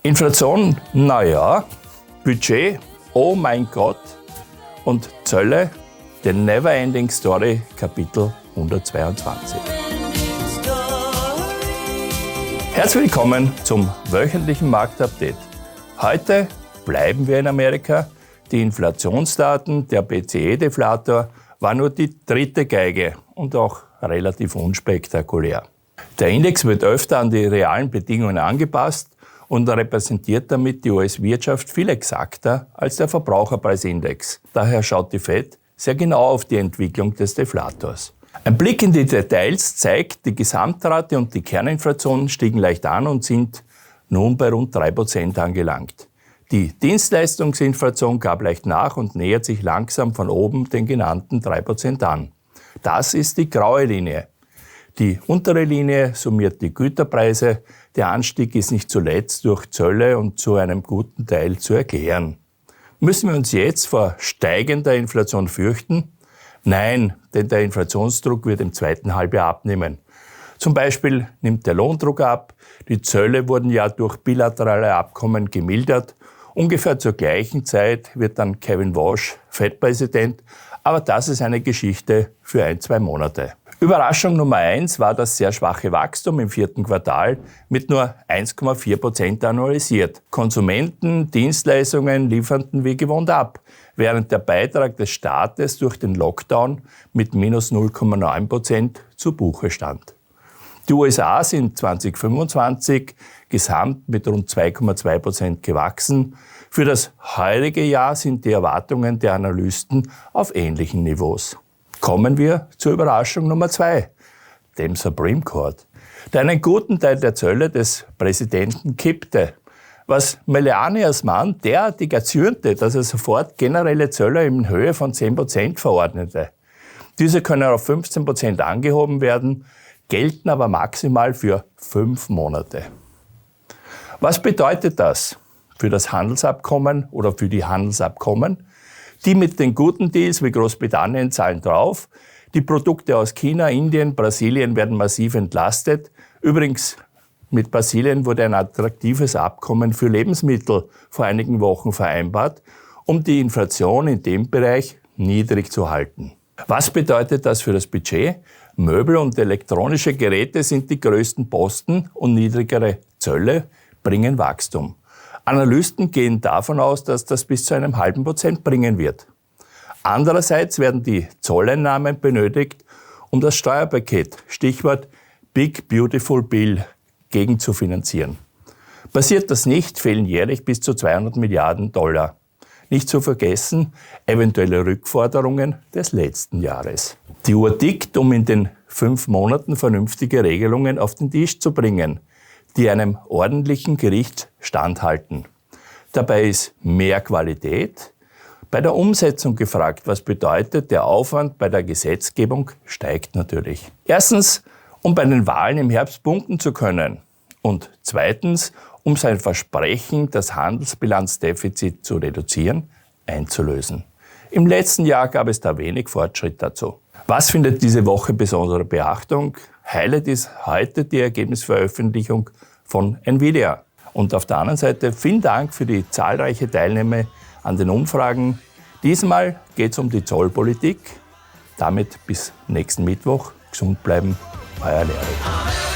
Inflation, naja, Budget, oh mein Gott, und Zölle, The Neverending Story, Kapitel 122. Herzlich willkommen zum wöchentlichen Marktupdate. Heute bleiben wir in Amerika. Die Inflationsdaten, der PCE-Deflator, war nur die dritte Geige und auch relativ unspektakulär. Der Index wird öfter an die realen Bedingungen angepasst und repräsentiert damit die US-Wirtschaft viel exakter als der Verbraucherpreisindex. Daher schaut die Fed sehr genau auf die Entwicklung des Deflators. Ein Blick in die Details zeigt, die Gesamtrate und die Kerninflation stiegen leicht an und sind nun bei rund 3% angelangt. Die Dienstleistungsinflation gab leicht nach und nähert sich langsam von oben den genannten 3% an. Das ist die graue Linie. Die untere Linie summiert die Güterpreise. Der Anstieg ist nicht zuletzt durch Zölle und zu einem guten Teil zu erklären. Müssen wir uns jetzt vor steigender Inflation fürchten? Nein, denn der Inflationsdruck wird im zweiten Halbjahr abnehmen. Zum Beispiel nimmt der Lohndruck ab. Die Zölle wurden ja durch bilaterale Abkommen gemildert. Ungefähr zur gleichen Zeit wird dann Kevin Warsh Fed-Präsident. Aber das ist eine Geschichte für 1-2 Monate. Überraschung Nummer 1 war das sehr schwache Wachstum im vierten Quartal mit nur 1,4% annualisiert. Konsumenten, Dienstleistungen lieferten wie gewohnt ab, während der Beitrag des Staates durch den Lockdown mit minus 0,9% zu Buche stand. Die USA sind 2025 gesamt mit rund 2,2% gewachsen. Für das heurige Jahr sind die Erwartungen der Analysten auf ähnlichen Niveaus. Kommen wir zur Überraschung Nummer 2, dem Supreme Court, der einen guten Teil der Zölle des Präsidenten kippte. Was Melanias Mann derartig erzürnte, dass er sofort generelle Zölle in Höhe von 10% verordnete. Diese können auf 15% angehoben werden, gelten aber maximal für 5 Monate. Was bedeutet das für das Handelsabkommen oder für die Handelsabkommen? Die mit den guten Deals wie Großbritannien zahlen drauf. Die Produkte aus China, Indien, Brasilien werden massiv entlastet. Übrigens, mit Brasilien wurde ein attraktives Abkommen für Lebensmittel vor einigen Wochen vereinbart, um die Inflation in dem Bereich niedrig zu halten. Was bedeutet das für das Budget? Möbel und elektronische Geräte sind die größten Posten und niedrigere Zölle bringen Wachstum. Analysten gehen davon aus, dass das bis zu einem halben Prozent bringen wird. Andererseits werden die Zolleinnahmen benötigt, um das Steuerpaket, Stichwort Big Beautiful Bill, gegenzufinanzieren. Passiert das nicht, fehlen jährlich bis zu 200 Milliarden $. Nicht zu vergessen, eventuelle Rückforderungen des letzten Jahres. Die Uhr tickt, um in den 5 Monaten vernünftige Regelungen auf den Tisch zu bringen, die einem ordentlichen Gericht standhalten. Dabei ist mehr Qualität bei der Umsetzung gefragt. Was bedeutet, der Aufwand bei der Gesetzgebung steigt natürlich. Erstens, um bei den Wahlen im Herbst punkten zu können. Und zweitens, um sein Versprechen, das Handelsbilanzdefizit zu reduzieren, einzulösen. Im letzten Jahr gab es da wenig Fortschritt dazu. Was findet diese Woche besondere Beachtung? Highlight ist heute die Ergebnisveröffentlichung von Nvidia. Und auf der anderen Seite vielen Dank für die zahlreiche Teilnahme an den Umfragen. Diesmal geht es um die Zollpolitik. Damit bis nächsten Mittwoch. Gesund bleiben, euer Lehrer.